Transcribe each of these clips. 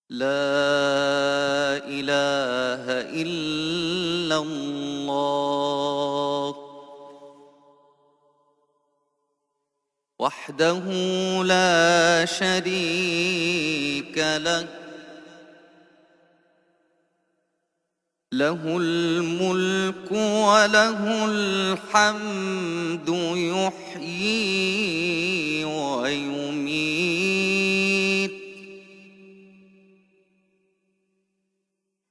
لا إله إلا الله وحده لا شريك له، له الملك وله الحمد يحيي ويميت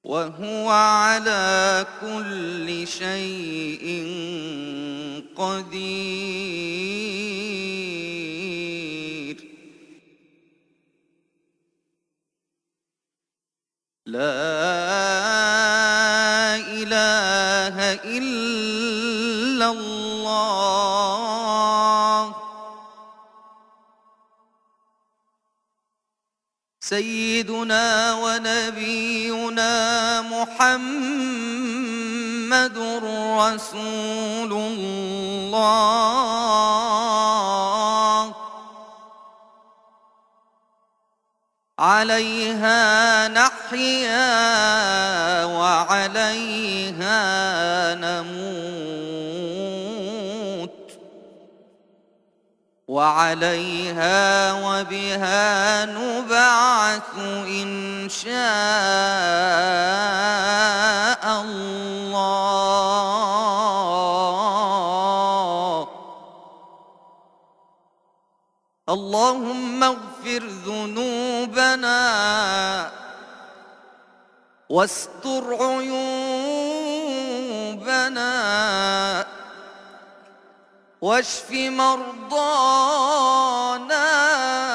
وهو على كل شيء قدير. لا إله إلا الله سيدنا ونبينا محمد رسول الله، عليها نحيا وعليها نموت وعليها وبها نبعث إن شاء الله. اللهم اغفر ذنوبنا واستر عيوبنا واشف مرضانا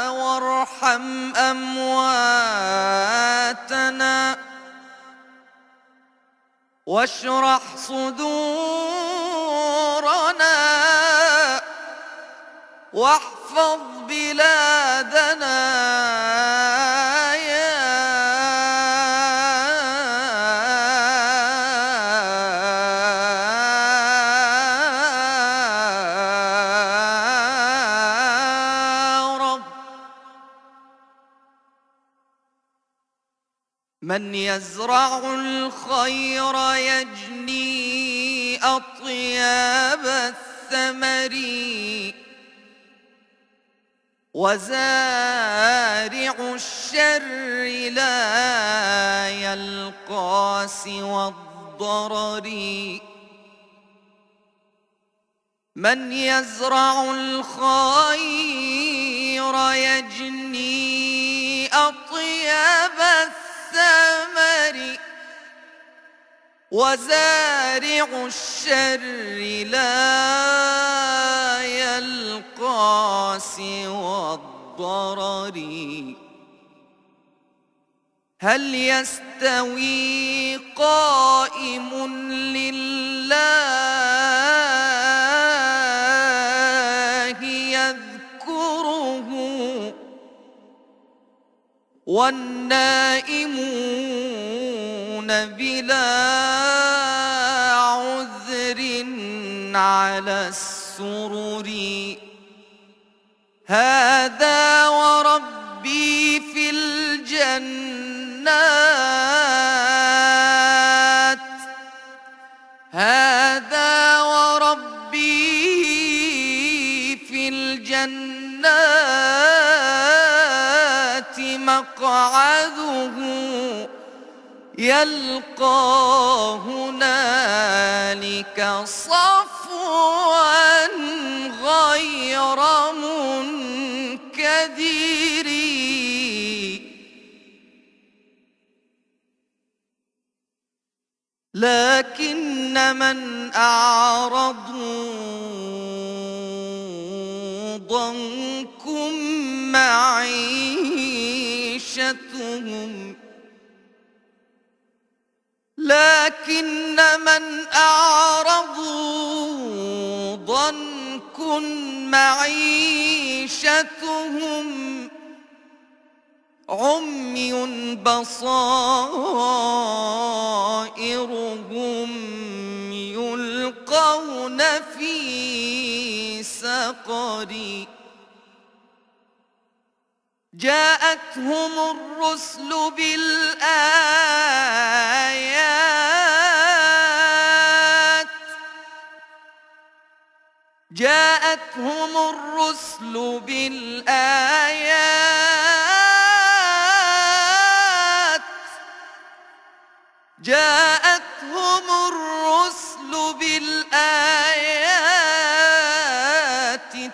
وارحم أمواتنا واشرح صدورنا واحفظ بلادنا يا رب. من يزرع الخير يجني أطياب الثمر وزارع الشر لا يلقى سوى الضرر. من يزرع الخير يجني أطياب الثمر وزارع الشر لا يلقى سوى الضرر. هل يستوي قائم لله يذكره والنائمون بلا عذر على السرر؟ هذا وربي في الجنات، هذا وربي في الجنات مقعده يلقى هنالك صفوا غير منكدر. لكن من أعرضوا ضنكم معيشتهم، لكن من أعرضوا ضنكم معيشتهم عمي بصائرهم يلقون في سقر. جاءتهم الرسل بالآيات جاءتهم الرسل بالآيات جاءتهم الرسل بالآيات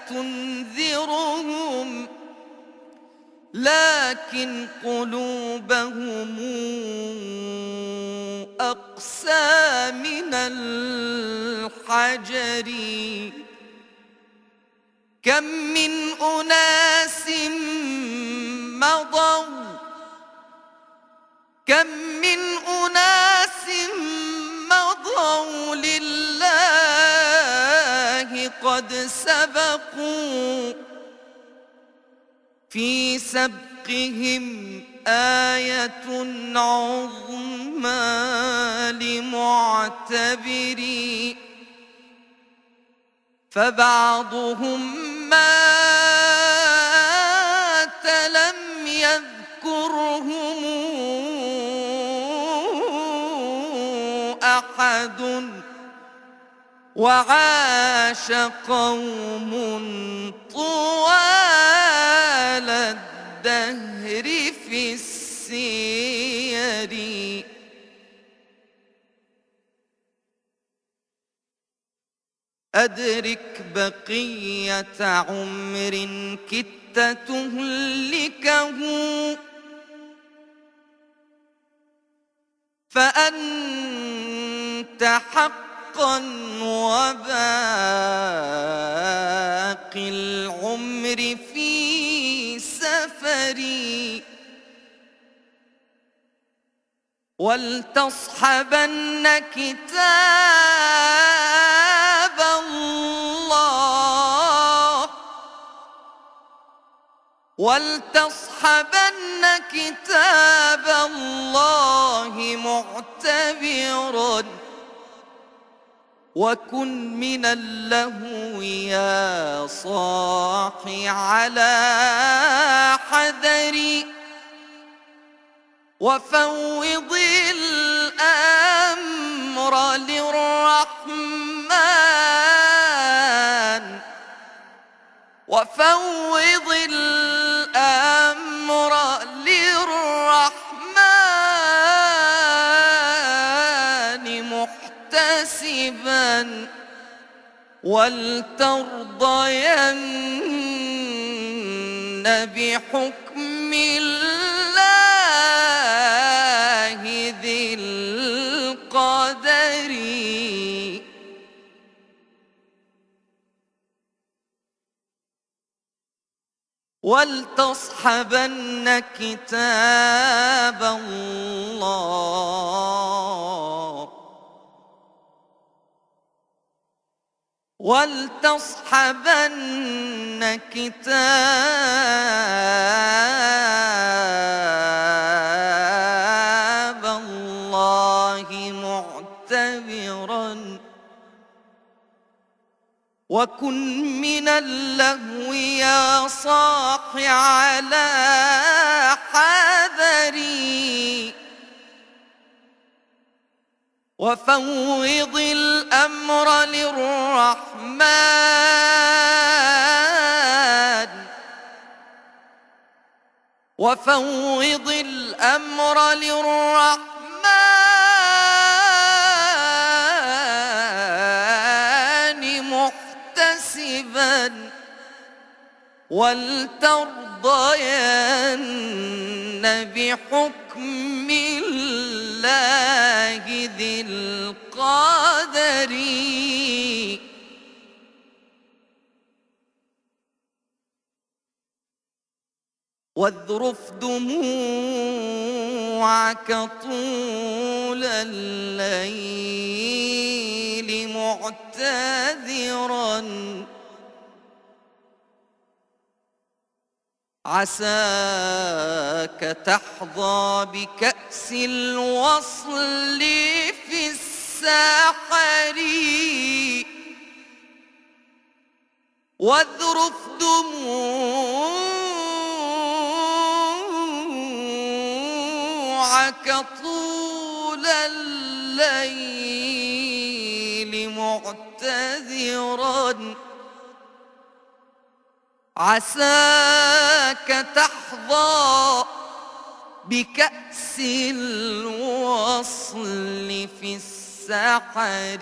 تنذرهم لكن قلوبهم أقسى من الحجر كم من أناس مضوا كم من أناس مضوا لله قد سبقوا في سبقهم آية عظمى لمعتبري فبعضهم مات لم يذكرهم أحد وعاش قوم طوال الدهر في السير أدرك بقية عمر كدت تهلكه فأنت حقا وباقي العمر في سفري ولتصحبن كتاب الله ولتصحبن كتاب الله معتبرا وكن من اللهو يا صاحي على حذري وفوض الأمر للرحمن وفوض الأمر للرحمن محتسبا ولترضين بحكم الله ذي القدر ولتصحبن كتاب الله ولتصحبن كتاب الله معتبرا وكن من اللهو يا صاحي على حذري وفوض الأمر للرحمن وفوض الأمر للرحمن محتسبا ولترضين بحكم الله ذي القدر واذرف دموعك طول الليل معتذرا عساك تحظى بكأس الوصل في الساحر واذرف دموعك ركوعك طول الليل معتذرا، عساك تحظى بكأس الوصل في السحر.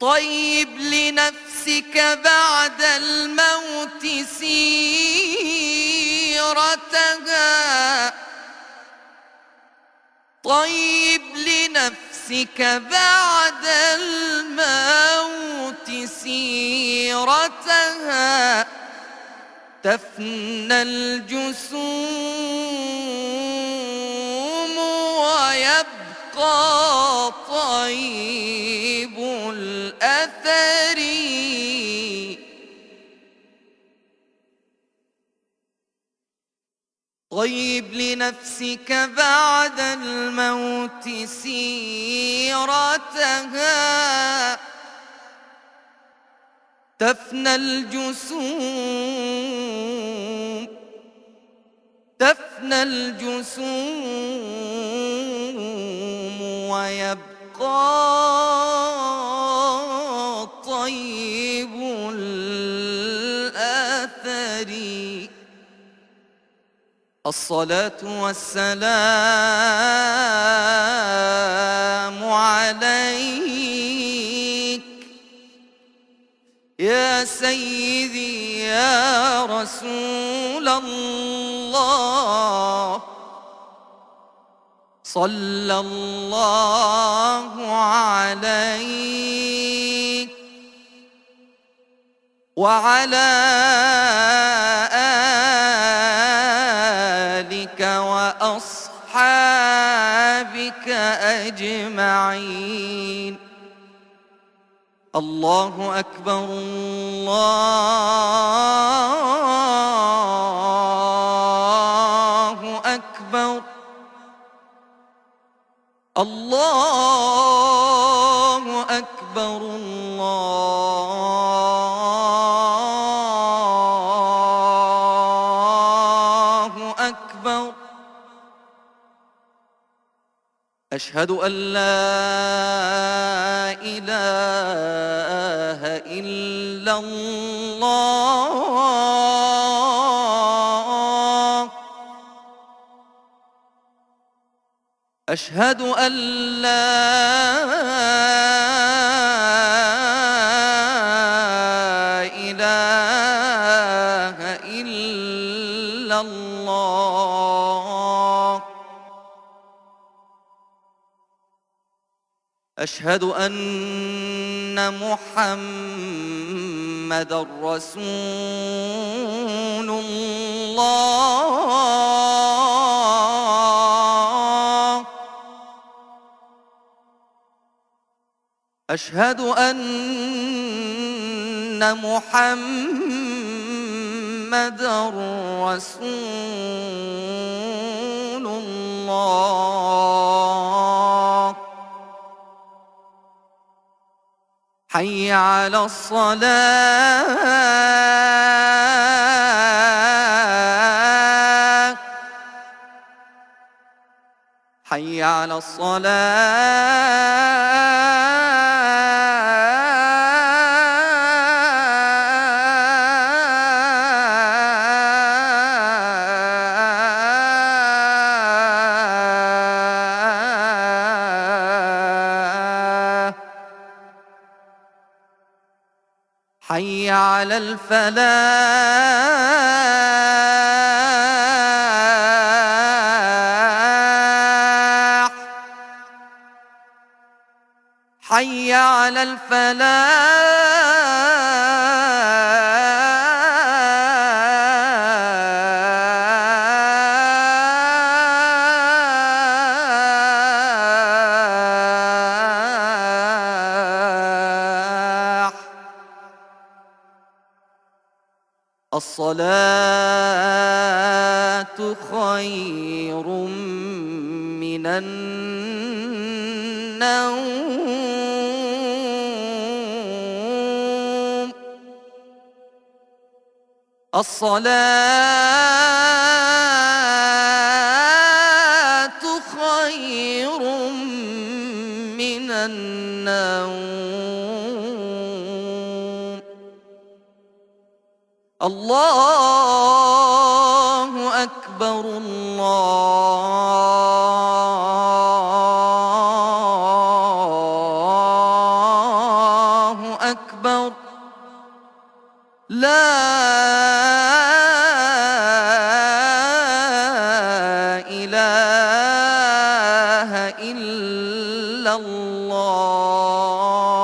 طيب لنفسك بعد الموت سيرتها، طيب لنفسك بعد الموت سيرتها، تفنى الجسوم ويبقى طيب الأثر. طيب لنفسك بعد الموت سيرتها، تفنى الجسوم، تفنى الجسوم ويبقى طيب الأثر. الصلاة والسلام عليك يا سيدي يا رسول الله، صلى الله عليك وعلى آلك وأصحابك أجمعين. الله أكبر الله أكبر الله أكبر الله أكبر. أشهد أن لا إله إلا الله، أشهد أن لا إله إلا الله، أشهد أن محمدًا رسول الله، أشهد أن محمدًا رسول الله. حي على الصلاة، حي على الصلاة، حي على الفلاح، حي على الفلاح. الصلاة خير من النوم، الصلاة الله أكبر الله أكبر لا إله إلا الله